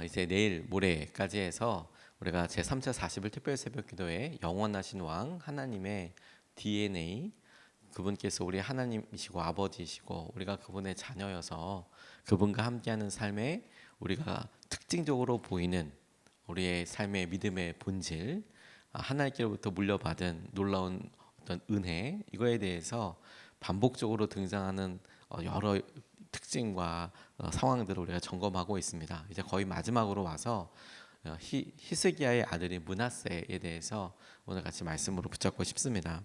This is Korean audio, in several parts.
이제 내일 모레까지 해서 우리가 제3차 40일 특별 새벽 기도에 영원하신 왕 하나님의 DNA, 그분께서 우리 하나님이시고 아버지이시고 우리가 그분의 자녀여서 그분과 함께하는 삶에 우리가 특징적으로 보이는 우리의 삶의 믿음의 본질, 하나님께로부터 물려받은 놀라운 어떤 은혜, 이거에 대해서 반복적으로 등장하는 여러 특징과 상황들을 우리가 점검하고 있습니다. 이제 거의 마지막으로 와서 히스기야의 아들인 므낫세에 대해서 오늘 같이 말씀으로 붙잡고 싶습니다.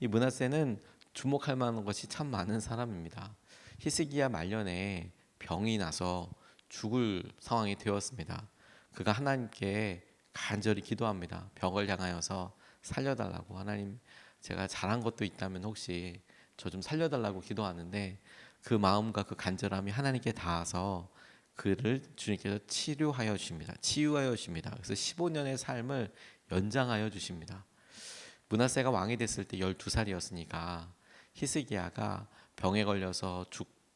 이 므낫세는 주목할 만한 것이 참 많은 사람입니다. 히스기야 말년에 병이 나서 죽을 상황이 되었습니다. 그가 하나님께 간절히 기도합니다. 병을 향하여서 살려달라고. 하나님, 제가 잘한 것도 있다면 혹시 저 좀 살려달라고 기도하는데, 그 마음과 그 간절함이 하나님께 닿아서 그를 주님께서 치료하여 주십니다. 치유하여 주십니다. 그래서 15년의 삶을 연장하여 주십니다. 므낫세가 왕이 됐을 때 12살이었으니까 히스기야가 병에 걸려서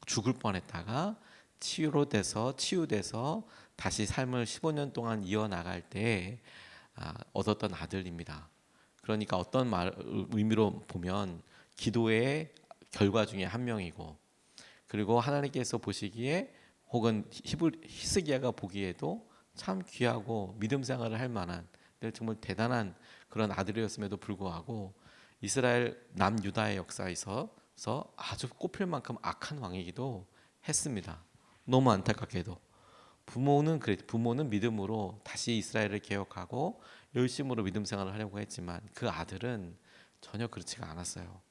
죽을 뻔했다가 치유돼서 다시 삶을 15년 동안 이어나갈 때 얻었던 아들입니다. 그러니까 어떤 의미로 보면 기도의 결과 중에 한 명이고, 그리고 하나님께서 보시기에 혹은 히스기야가 보기에도 참 귀하고 믿음 생활을 할 만한 정말 대단한 그런 아들이었음에도 불구하고 이스라엘 남유다의 역사에서 아주 꼽힐 만큼 악한 왕이기도 했습니다. 너무 안타깝게도 부모는 믿음으로 다시 이스라엘을 개혁하고 열심으로 믿음 생활을 하려고 했지만 그 아들은 전혀 그렇지가 않았어요.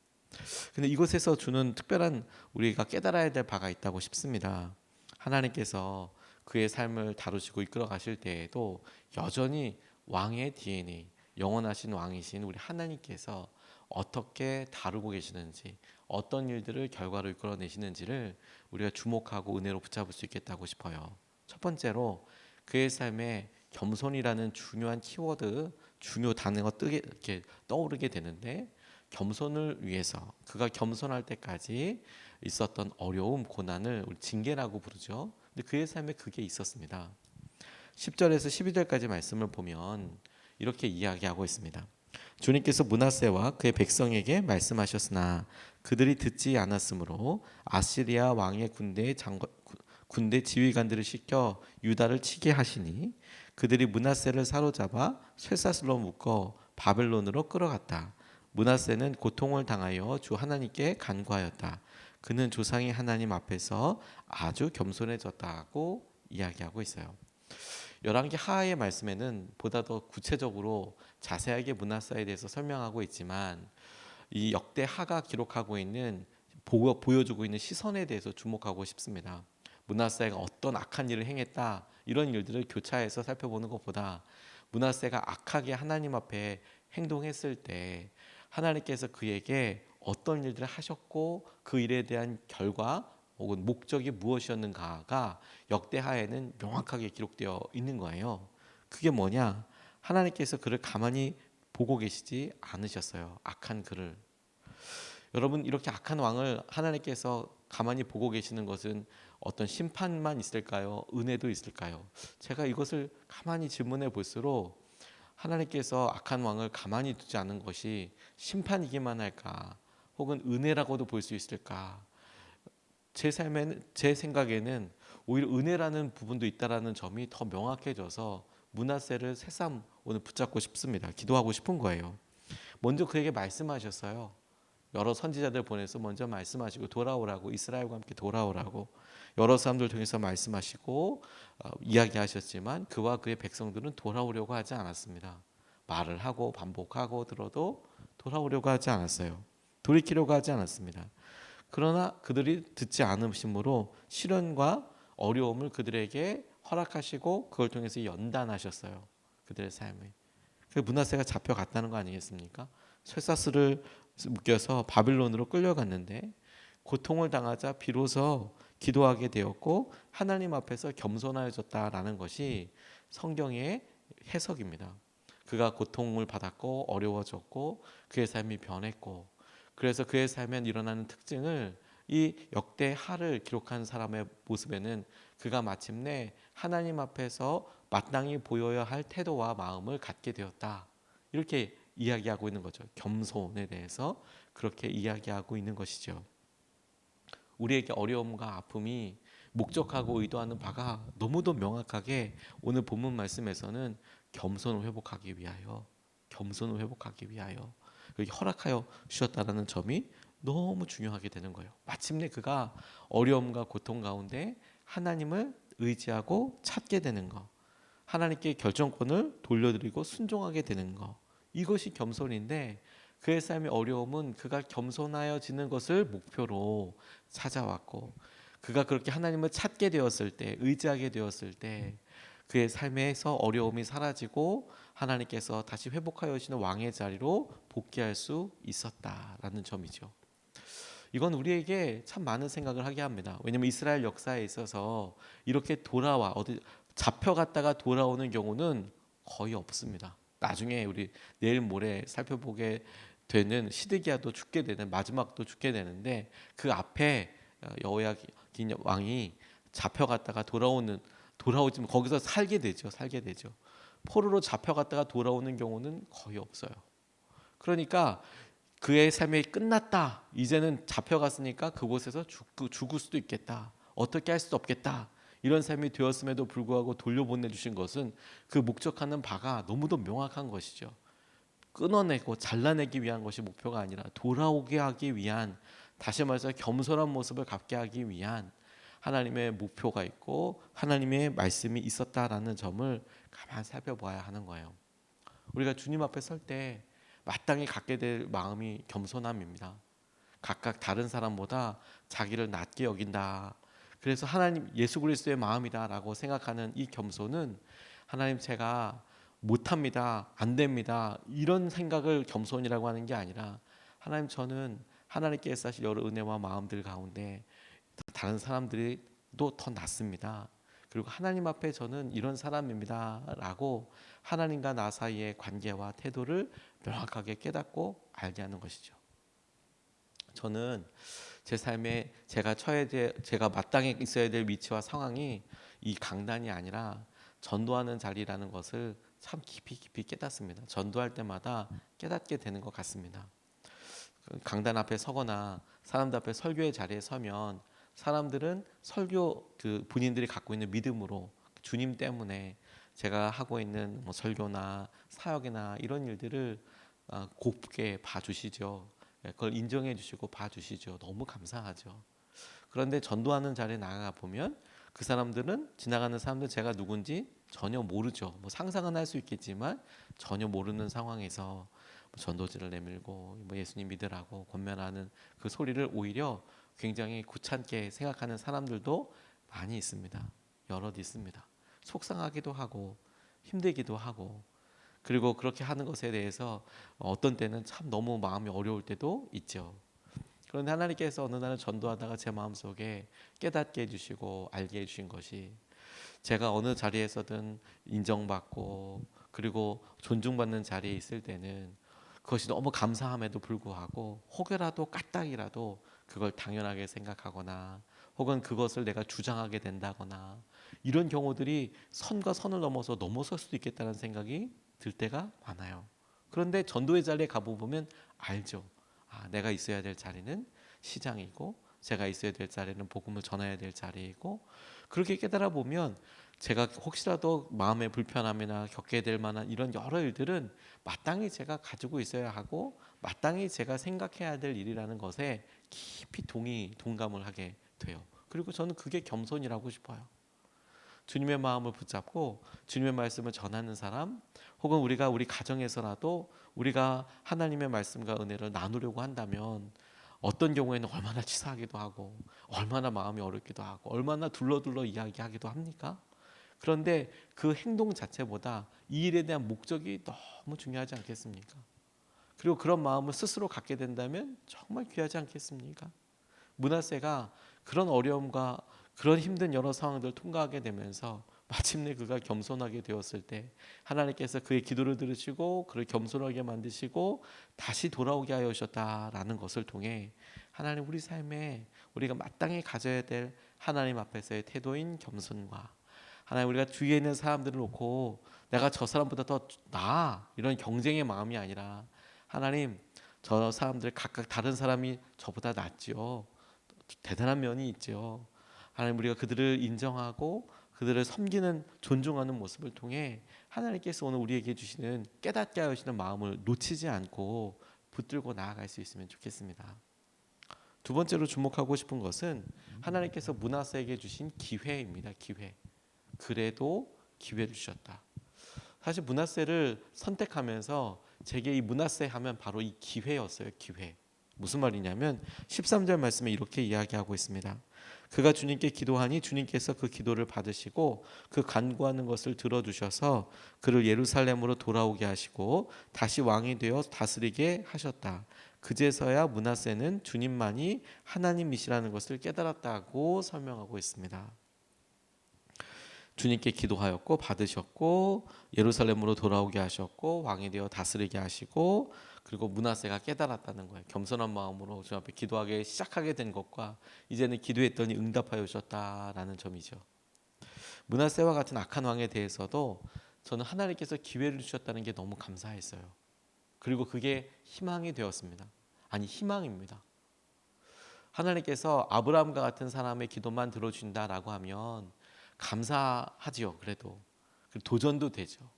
근데 이곳에서 주는 특별한 우리가 깨달아야 될 바가 있다고 싶습니다. 하나님께서 그의 삶을 다루시고 이끌어 가실 때에도 여전히 왕의 DNA, 영원하신 왕이신 우리 하나님께서 어떻게 다루고 계시는지, 어떤 일들을 결과로 이끌어내시는지를 우리가 주목하고 은혜로 붙잡을 수 있겠다고 싶어요. 첫 번째로 그의 삶에 겸손이라는 중요한 키워드, 중요 단어가 이렇게 떠오르게 되는데, 겸손을 위해서 그가 겸손할 때까지 있었던 어려움, 고난을 우리 징계라고 부르죠. 근데 그의 삶에 그게 있었습니다. 10절에서 12절까지 말씀을 보면 이렇게 이야기하고 있습니다. 주님께서 므낫세와 그의 백성에게 말씀하셨으나 그들이 듣지 않았으므로 아시리아 왕의 군대 지휘관들을 시켜 유다를 치게 하시니 그들이 므낫세를 사로잡아 쇠사슬로 묶어 바벨론으로 끌어갔다. 므낫세는 고통을 당하여 주 하나님께 간구하였다. 그는 조상의 하나님 앞에서 아주 겸손해졌다고 이야기하고 있어요. 열왕기 하하의 말씀에는 보다 더 구체적으로 자세하게 므낫세에 대해서 설명하고 있지만, 이 역대 하가 기록하고 있는 보여주고 있는 시선에 대해서 주목하고 싶습니다. 므낫세가 어떤 악한 일을 행했다, 이런 일들을 교차해서 살펴보는 것보다 므낫세가 악하게 하나님 앞에 행동했을 때 하나님께서 그에게 어떤 일들을 하셨고 그 일에 대한 결과 혹은 목적이 무엇이었는가가 역대하에는 명확하게 기록되어 있는 거예요. 그게 뭐냐? 하나님께서 그를 가만히 보고 계시지 않으셨어요. 악한 그를. 여러분, 이렇게 악한 왕을 하나님께서 가만히 보고 계시는 것은 어떤 심판만 있을까요? 은혜도 있을까요? 제가 이것을 가만히 질문해 볼수록 하나님께서 악한 왕을 가만히 두지 않은 것이 심판이기만 할까? 혹은 은혜라고도 볼 수 있을까? 제 생각에는 오히려 은혜라는 부분도 있다라는 점이 더 명확해져서 므낫세를 새삼 오늘 붙잡고 싶습니다. 기도하고 싶은 거예요. 먼저 그에게 말씀하셨어요. 여러 선지자들 보내서 먼저 말씀하시고 돌아오라고, 이스라엘과 함께 돌아오라고 여러 사람들 통해서 말씀하시고 이야기하셨지만 그와 그의 백성들은 돌아오려고 하지 않았습니다. 말을 하고 반복하고 들어도 돌아오려고 하지 않았어요. 돌이키려고 하지 않았습니다. 그러나 그들이 듣지 않으심으로 시련과 어려움을 그들에게 허락하시고 그걸 통해서 연단하셨어요. 그들의 삶에. 그 므낫세가 잡혀갔다는 거 아니겠습니까? 쇠사슬을 묶여서 바빌론으로 끌려갔는데 고통을 당하자 비로소 기도하게 되었고 하나님 앞에서 겸손해졌다라는 것이 성경의 해석입니다. 그가 고통을 받았고 어려워졌고 그의 삶이 변했고, 그래서 그의 삶에 일어나는 특징을 이 역대하를 기록한 사람의 모습에는 그가 마침내 하나님 앞에서 마땅히 보여야 할 태도와 마음을 갖게 되었다. 이렇게 이야기하고 있는 거죠. 겸손에 대해서 그렇게 이야기하고 있는 것이죠. 우리에게 어려움과 아픔이 목적하고 의도하는 바가 너무도 명확하게 오늘 본문 말씀에서는 겸손을 회복하기 위하여, 겸손을 회복하기 위하여 그렇게 허락하여 주셨다라는 점이 너무 중요하게 되는 거예요. 마침내 그가 어려움과 고통 가운데 하나님을 의지하고 찾게 되는 것, 하나님께 결정권을 돌려드리고 순종하게 되는 것, 이것이 겸손인데, 그의 삶의 어려움은 그가 겸손하여지는 것을 목표로 찾아왔고, 그가 그렇게 하나님을 찾게 되었을 때, 의지하게 되었을 때 그의 삶에서 어려움이 사라지고 하나님께서 다시 회복하여 주시는 왕의 자리로 복귀할 수 있었다라는 점이죠. 이건 우리에게 참 많은 생각을 하게 합니다. 왜냐하면 이스라엘 역사에 있어서 이렇게 돌아와 어디 잡혀갔다가 돌아오는 경우는 거의 없습니다. 나중에 우리 내일 모레 살펴보게 되는 시드기야도 죽게 되는, 마지막도 죽게 되는데, 그 앞에 여호야긴 왕이 잡혀갔다가 돌아오지만 거기서 살게 되죠. 포로로 잡혀갔다가 돌아오는 경우는 거의 없어요. 그러니까 그의 삶이 끝났다, 이제는 잡혀갔으니까 그곳에서 죽을 수도 있겠다, 어떻게 할 수도 없겠다, 이런 삶이 되었음에도 불구하고 돌려보내주신 것은 그 목적하는 바가 너무도 명확한 것이죠. 끊어내고 잘라내기 위한 것이 목표가 아니라 돌아오게 하기 위한, 다시 말해서 겸손한 모습을 갖게 하기 위한 하나님의 목표가 있고 하나님의 말씀이 있었다라는 점을 가만 살펴봐야 하는 거예요. 우리가 주님 앞에 설 때 마땅히 갖게 될 마음이 겸손함입니다. 각각 다른 사람보다 자기를 낮게 여긴다, 그래서 하나님 예수 그리스도의 마음이다라고 생각하는 이 겸손은, 하나님 제가 못합니다, 안 됩니다, 이런 생각을 겸손이라고 하는 게 아니라, 하나님 저는 하나님께서 하실 여러 은혜와 마음들 가운데 다른 사람들도 더 낫습니다, 그리고 하나님 앞에 저는 이런 사람입니다 라고 하나님과 나 사이의 관계와 태도를 명확하게 깨닫고 알게 하는 것이죠. 저는 제 삶에 제가 마땅히 있어야 될 위치와 상황이 이 강단이 아니라 전도하는 자리라는 것을 참 깊이 깨닫습니다. 전도할 때마다 깨닫게 되는 것 같습니다. 강단 앞에 서거나 사람들 앞에 설교의 자리에 서면 사람들은 설교 본인들이 갖고 있는 믿음으로, 주님 때문에 제가 하고 있는 설교나 사역이나 이런 일들을 곱게 봐주시죠. 그걸 인정해 주시고 봐주시죠. 너무 감사하죠. 그런데 전도하는 자리에 나가 보면 그 사람들은, 지나가는 사람들 제가 누군지 전혀 모르죠. 상상은 할 수 있겠지만 전혀 모르는 상황에서 전도지를 내밀고 예수님 믿으라고 권면하는 그 소리를 오히려 굉장히 귀찮게 생각하는 사람들도 많이 있습니다. 여럿 있습니다. 속상하기도 하고 힘들기도 하고, 그리고 그렇게 하는 것에 대해서 어떤 때는 참 너무 마음이 어려울 때도 있죠. 그런데 하나님께서 어느 날은 전도하다가 제 마음속에 깨닫게 해주시고 알게 해주신 것이, 제가 어느 자리에서든 인정받고 그리고 존중받는 자리에 있을 때는 그것이 너무 감사함에도 불구하고 혹여라도 까딱이라도 그걸 당연하게 생각하거나, 혹은 그것을 내가 주장하게 된다거나, 이런 경우들이 선과 선을 넘어설 수도 있겠다는 생각이 들 때가 많아요. 그런데 전도의 자리에 가보면 알죠. 내가 있어야 될 자리는 시장이고, 제가 있어야 될 자리는 복음을 전해야 될 자리이고, 그렇게 깨달아 보면 제가 혹시라도 마음의 불편함이나 겪게 될 만한 이런 여러 일들은 마땅히 제가 가지고 있어야 하고 마땅히 제가 생각해야 될 일이라는 것에 깊이 동감을 하게 돼요. 그리고 저는 그게 겸손이라고 싶어요. 주님의 마음을 붙잡고 주님의 말씀을 전하는 사람, 혹은 우리가 우리 가정에서라도 우리가 하나님의 말씀과 은혜를 나누려고 한다면 어떤 경우에는 얼마나 치사하기도 하고 얼마나 마음이 어렵기도 하고 얼마나 둘러둘러 이야기하기도 합니까? 그런데 그 행동 자체보다 이 일에 대한 목적이 너무 중요하지 않겠습니까? 그리고 그런 마음을 스스로 갖게 된다면 정말 귀하지 않겠습니까? 므낫세가 그런 어려움과 그런 힘든 여러 상황들을 통과하게 되면서 마침내 그가 겸손하게 되었을 때 하나님께서 그의 기도를 들으시고 그를 겸손하게 만드시고 다시 돌아오게 하여 주셨다라는 것을 통해 하나님 우리 삶에 우리가 마땅히 가져야 될 하나님 앞에서의 태도인 겸손과, 하나님 우리가 주위에 있는 사람들을 놓고 내가 저 사람보다 더 나아 이런 경쟁의 마음이 아니라, 하나님 저 사람들 각각 다른 사람이 저보다 낫지요. 대단한 면이 있죠. 하나님 우리가 그들을 인정하고 그들을 섬기는 존중하는 모습을 통해 하나님께서 오늘 우리에게 주시는 깨닫게 하시는 마음을 놓치지 않고 붙들고 나아갈 수 있으면 좋겠습니다. 두 번째로 주목하고 싶은 것은 하나님께서 므낫세에게 주신 기회입니다. 기회. 그래도 기회를 주셨다. 사실 므낫세를 선택하면서 제게 이 므낫세 하면 바로 이 기회였어요. 기회. 무슨 말이냐면 13절 말씀에 이렇게 이야기하고 있습니다. 그가 주님께 기도하니 주님께서 그 기도를 받으시고 그 간구하는 것을 들어주셔서 그를 예루살렘으로 돌아오게 하시고 다시 왕이 되어 다스리게 하셨다. 그제서야 므낫세는 주님만이 하나님이시라는 것을 깨달았다고 설명하고 있습니다. 주님께 기도하였고 받으셨고 예루살렘으로 돌아오게 하셨고 왕이 되어 다스리게 하시고, 그리고 므낫세가 깨달았다는 거예요. 겸손한 마음으로 주 앞에 기도하기 시작하게 된 것과 이제는 기도했더니 응답하여 주셨다라는 점이죠. 므낫세와 같은 악한 왕에 대해서도 저는 하나님께서 기회를 주셨다는 게 너무 감사했어요. 그리고 그게 희망이 되었습니다. 아니 희망입니다. 하나님께서 아브라함과 같은 사람의 기도만 들어준다라고 하면 감사하지요. 그래도 도전도 되죠.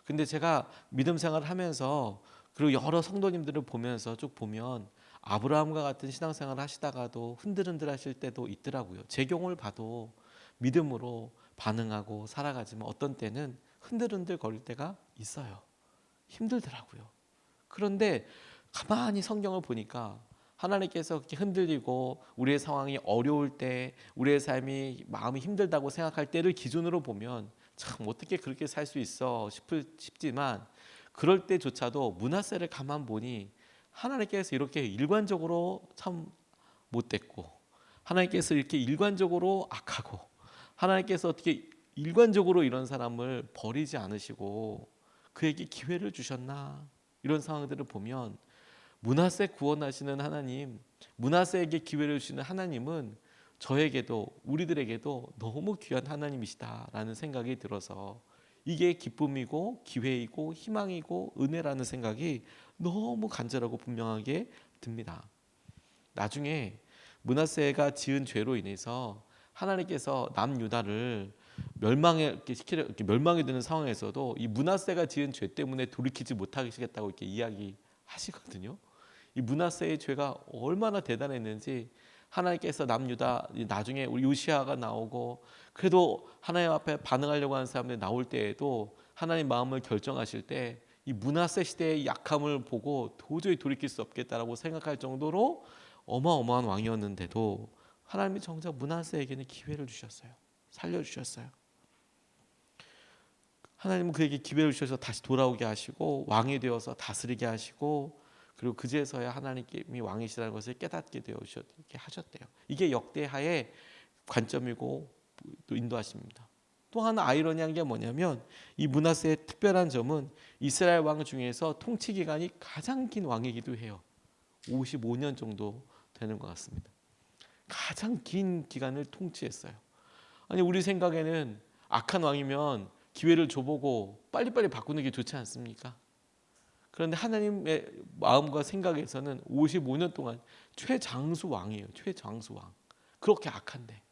근데 제가 믿음 생활을 하면서 그리고 여러 성도님들을 보면서 쭉 보면 아브라함과 같은 신앙생활을 하시다가도 흔들흔들 하실 때도 있더라고요. 제 경우를 봐도 믿음으로 반응하고 살아가지만 어떤 때는 흔들흔들 거릴 때가 있어요. 힘들더라고요. 그런데 가만히 성경을 보니까 하나님께서 그렇게 흔들리고 우리의 상황이 어려울 때, 우리의 삶이 마음이 힘들다고 생각할 때를 기준으로 보면 참 어떻게 그렇게 살 수 있어 싶지만, 그럴 때조차도 므낫세를 가만 보니 하나님께서 이렇게 일관적으로 참 못됐고, 하나님께서 이렇게 일관적으로 악하고, 하나님께서 어떻게 일관적으로 이런 사람을 버리지 않으시고 그에게 기회를 주셨나, 이런 상황들을 보면 므낫세 구원하시는 하나님, 므낫세에게 기회를 주시는 하나님은 저에게도 우리들에게도 너무 귀한 하나님이시다라는 생각이 들어서 이게 기쁨이고 기회이고 희망이고 은혜라는 생각이 너무 간절하고 분명하게 듭니다. 나중에 므낫세가 지은 죄로 인해서 하나님께서 남유다를 이렇게 멸망이 되는 상황에서도 이 므낫세가 지은 죄 때문에 돌이키지 못하시겠다고 이렇게 이야기하시거든요. 이 므낫세의 죄가 얼마나 대단했는지 하나님께서 남유다, 나중에 우리 요시아가 나오고 그래도 하나님 앞에 반응하려고 하는 사람들이 나올 때에도 하나님 마음을 결정하실 때 이 므낫세 시대의 약함을 보고 도저히 돌이킬 수 없겠다라고 생각할 정도로 어마어마한 왕이었는데도 하나님이 정작 므낫세에게는 기회를 주셨어요. 살려주셨어요. 하나님은 그에게 기회를 주셔서 다시 돌아오게 하시고 왕이 되어서 다스리게 하시고, 그리고 그제서야 하나님이 왕이시라는 것을 깨닫게 되게 하셨대요. 이게 역대하의 관점이고 또 인도하십니다. 또 하나 아이러니한 게 뭐냐면 이 므낫세의 특별한 점은 이스라엘 왕 중에서 통치 기간이 가장 긴 왕이기도 해요. 55년 정도 되는 것 같습니다. 가장 긴 기간을 통치했어요. 아니 우리 생각에는 악한 왕이면 기회를 줘보고 빨리빨리 바꾸는 게 좋지 않습니까? 그런데 하나님의 마음과 생각에서는 55년 동안 최장수 왕이에요. 최장수 왕. 그렇게 악한데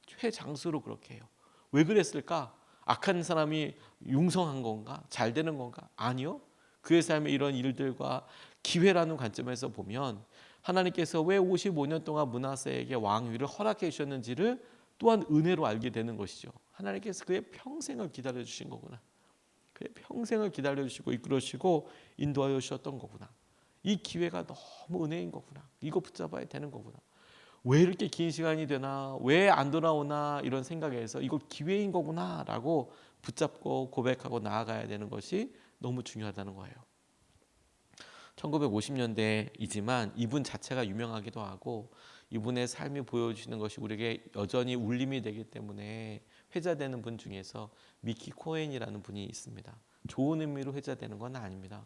최장수로 그렇게 해요. 왜 그랬을까? 악한 사람이 융성한 건가? 잘 되는 건가? 아니요. 그의 삶의 이런 일들과 기회라는 관점에서 보면 하나님께서 왜 55년 동안 므낫세에게 왕위를 허락해 주셨는지를 또한 은혜로 알게 되는 것이죠. 하나님께서 그의 평생을 기다려 주신 거구나. 그의 평생을 기다려 주시고 이끌어주시고 인도하여 주셨던 거구나. 이 기회가 너무 은혜인 거구나. 이거 붙잡아야 되는 거구나. 왜 이렇게 긴 시간이 되나, 왜 안 돌아오나, 이런 생각에서 이거 기회인 거구나 라고 붙잡고 고백하고 나아가야 되는 것이 너무 중요하다는 거예요. 1950년대이지만 이분 자체가 유명하기도 하고 이분의 삶이 보여주시는 것이 우리에게 여전히 울림이 되기 때문에 회자되는 분 중에서 미키 코엔이라는 분이 있습니다. 좋은 의미로 회자되는 건 아닙니다.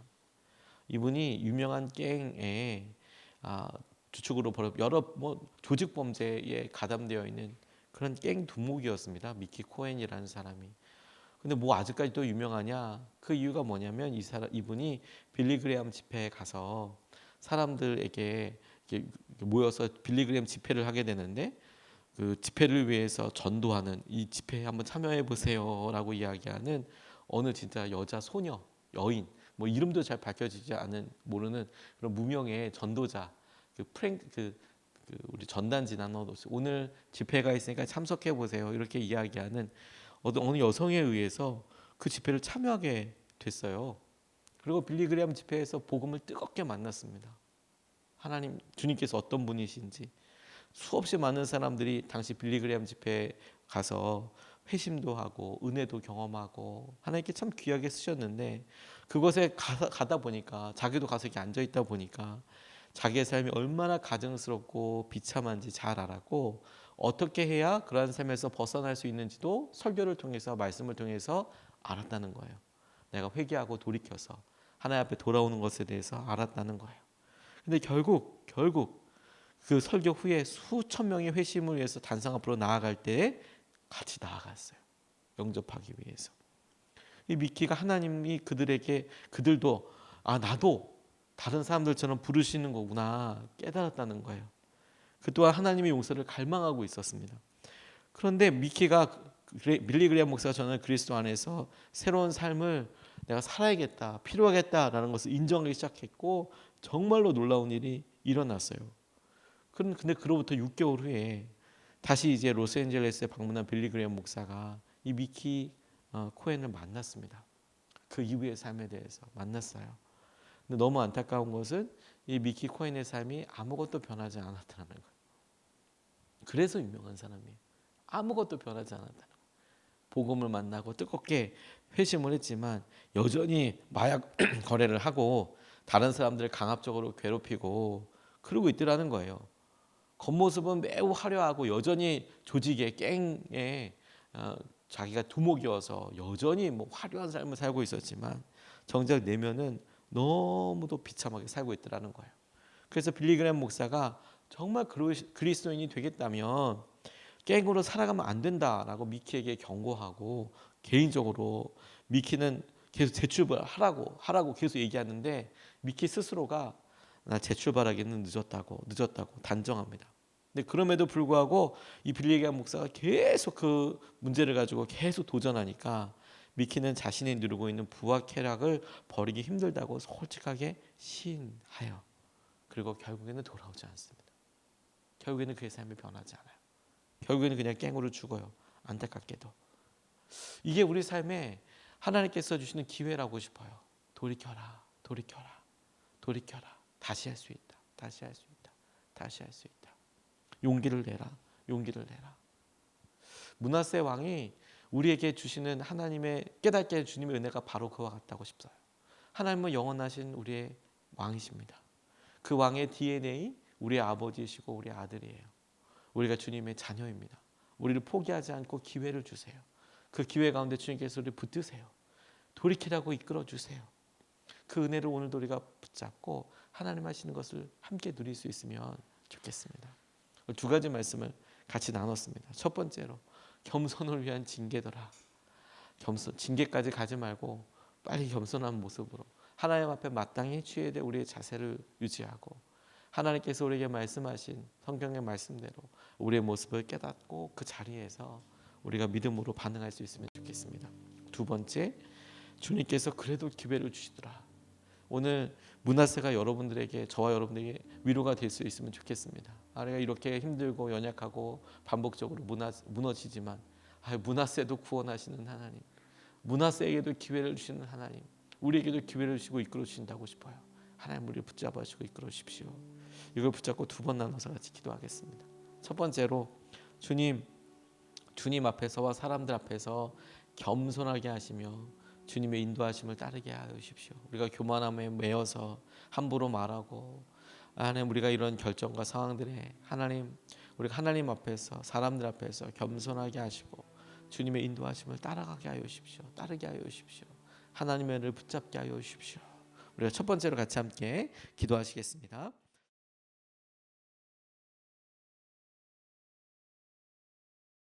이분이 유명한 갱의 주축으로 벌어 여러 조직 범죄에 가담되어 있는 그런 갱 두목이었습니다. 미키 코헨이라는 사람이. 근데 아직까지도 유명하냐? 그 이유가 뭐냐면 이분이 빌리 그레함 집회에 가서 사람들에게 이렇게 모여서 빌리 그레함 집회를 하게 되는데, 그 집회를 위해서 전도하는, 이 집회에 한번 참여해 보세요라고 이야기하는 어느 진짜 여자 소녀, 여인, 이름도 잘 밝혀지지 않은 모르는 그런 무명의 전도자, 우리 전단지 나눠서 오늘 집회가 있으니까 참석해 보세요 이렇게 이야기하는 어느 여성에 의해서 그 집회를 참여하게 됐어요. 그리고 빌리 그레함 집회에서 복음을 뜨겁게 만났습니다. 하나님, 주님께서 어떤 분이신지. 수없이 많은 사람들이 당시 빌리 그레함 집회에 가서 회심도 하고 은혜도 경험하고 하나님께 참 귀하게 쓰셨는데, 그곳에 가다 보니까, 자기도 가서 이렇게 앉아 있다 보니까 자기의 삶이 얼마나 가증스럽고 비참한지 잘 알았고, 어떻게 해야 그러한 삶에서 벗어날 수 있는지도 설교를 통해서, 말씀을 통해서 알았다는 거예요. 내가 회개하고 돌이켜서 하나님 앞에 돌아오는 것에 대해서 알았다는 거예요. 근데 결국 그 설교 후에 수천 명의 회심을 위해서 단상 앞으로 나아갈 때 같이 나아갔어요. 영접하기 위해서. 이 미키가 하나님이 그들도 나도 다른 사람들처럼 부르시는 거구나 깨달았다는 거예요. 그 또한 하나님의 용서를 갈망하고 있었습니다. 그런데 미키가, 빌리 그레함 목사가 저는 그리스도 안에서 새로운 삶을 내가 살아야겠다, 필요하겠다라는 것을 인정하기 시작했고, 정말로 놀라운 일이 일어났어요. 근데 그로부터 6개월 후에 다시 이제 로스앤젤레스에 방문한 빌리 그레함 목사가 이 미키 코헨을 만났습니다. 그 이후의 삶에 대해서 만났어요. 근데 너무 안타까운 것은 이 미키 코헨의 삶이 아무것도 변하지 않았다는 거예요. 그래서 유명한 사람이에요. 아무것도 변하지 않았다는 거예요. 복음을 만나고 뜨겁게 회심을 했지만 여전히 마약 거래를 하고 다른 사람들을 강압적으로 괴롭히고 그러고 있더라는 거예요. 겉모습은 매우 화려하고 여전히 조직에, 갱에 자기가 두목이어서 여전히 화려한 삶을 살고 있었지만 정작 내면은 너무도 비참하게 살고 있더라는 거예요. 그래서 빌리 그레함 목사가 정말 그리스도인이 되겠다면 갱으로 살아가면 안 된다라고 미키에게 경고하고, 개인적으로 미키는 계속 재출발하라고 계속 얘기하는데 미키 스스로가 나 재출발하기는 늦었다고 단정합니다. 근데 그럼에도 불구하고 이 빌리 그레함 목사가 계속 그 문제를 가지고 계속 도전하니까 미키는 자신이 누리고 있는 부와 쾌락을 버리기 힘들다고 솔직하게 시인하여, 그리고 결국에는 돌아오지 않습니다. 결국에는 그의 삶이 변하지 않아요. 결국에는 그냥 깽으로 죽어요. 안타깝게도. 이게 우리 삶에 하나님께서 주시는 기회라고 싶어요. 돌이켜라. 다시 할 수 있다. 용기를 내라. 므낫세 왕이 우리에게 주시는 하나님의, 깨닫게 해 주님의 은혜가 바로 그와 같다고 싶어요. 하나님은 영원하신 우리의 왕이십니다. 그 왕의 DNA, 우리의 아버지이시고 우리의 아들이에요. 우리가 주님의 자녀입니다. 우리를 포기하지 않고 기회를 주세요. 그 기회 가운데 주님께서 우리를 붙드세요. 돌이키라고 이끌어 주세요. 그 은혜를 오늘도 우리가 붙잡고 하나님 하시는 것을 함께 누릴 수 있으면 좋겠습니다. 두 가지 말씀을 같이 나눴습니다. 첫 번째로 겸손을 위한 징계더라. 징계까지 가지 말고 빨리 겸손한 모습으로 하나님 앞에 마땅히 취해야 될 우리의 자세를 유지하고, 하나님께서 우리에게 말씀하신 성경의 말씀대로 우리의 모습을 깨닫고 그 자리에서 우리가 믿음으로 반응할 수 있으면 좋겠습니다. 두 번째, 주님께서 그래도 기회를 주시더라. 오늘 므낫세가 여러분들에게, 저와 여러분들에게 위로가 될 수 있으면 좋겠습니다. 내가 이렇게 힘들고 연약하고 반복적으로 무너지지만 므낫세도 구원하시는 하나님, 므낫세에게도 기회를 주시는 하나님, 우리에게도 기회를 주시고 이끌어 주신다고 싶어요. 하나님, 우리를 붙잡아 주시고 이끌어 주십시오. 이걸 붙잡고 두 번 나눠서 같이 기도하겠습니다. 첫 번째로 주님 앞에서와 사람들 앞에서 겸손하게 하시며 주님의 인도하심을 따르게 하여 주십시오. 우리가 교만함에 매여서 함부로 말하고, 하나님, 우리가 이런 결정과 상황들에 우리가 하나님 앞에서, 사람들 앞에서 겸손하게 하시고 주님의 인도하심을 따라가게 하여 주십시오. 따르게 하여 주십시오. 하나님의 은혜를 붙잡게 하여 주십시오. 우리가 첫 번째로 같이 함께 기도하시겠습니다.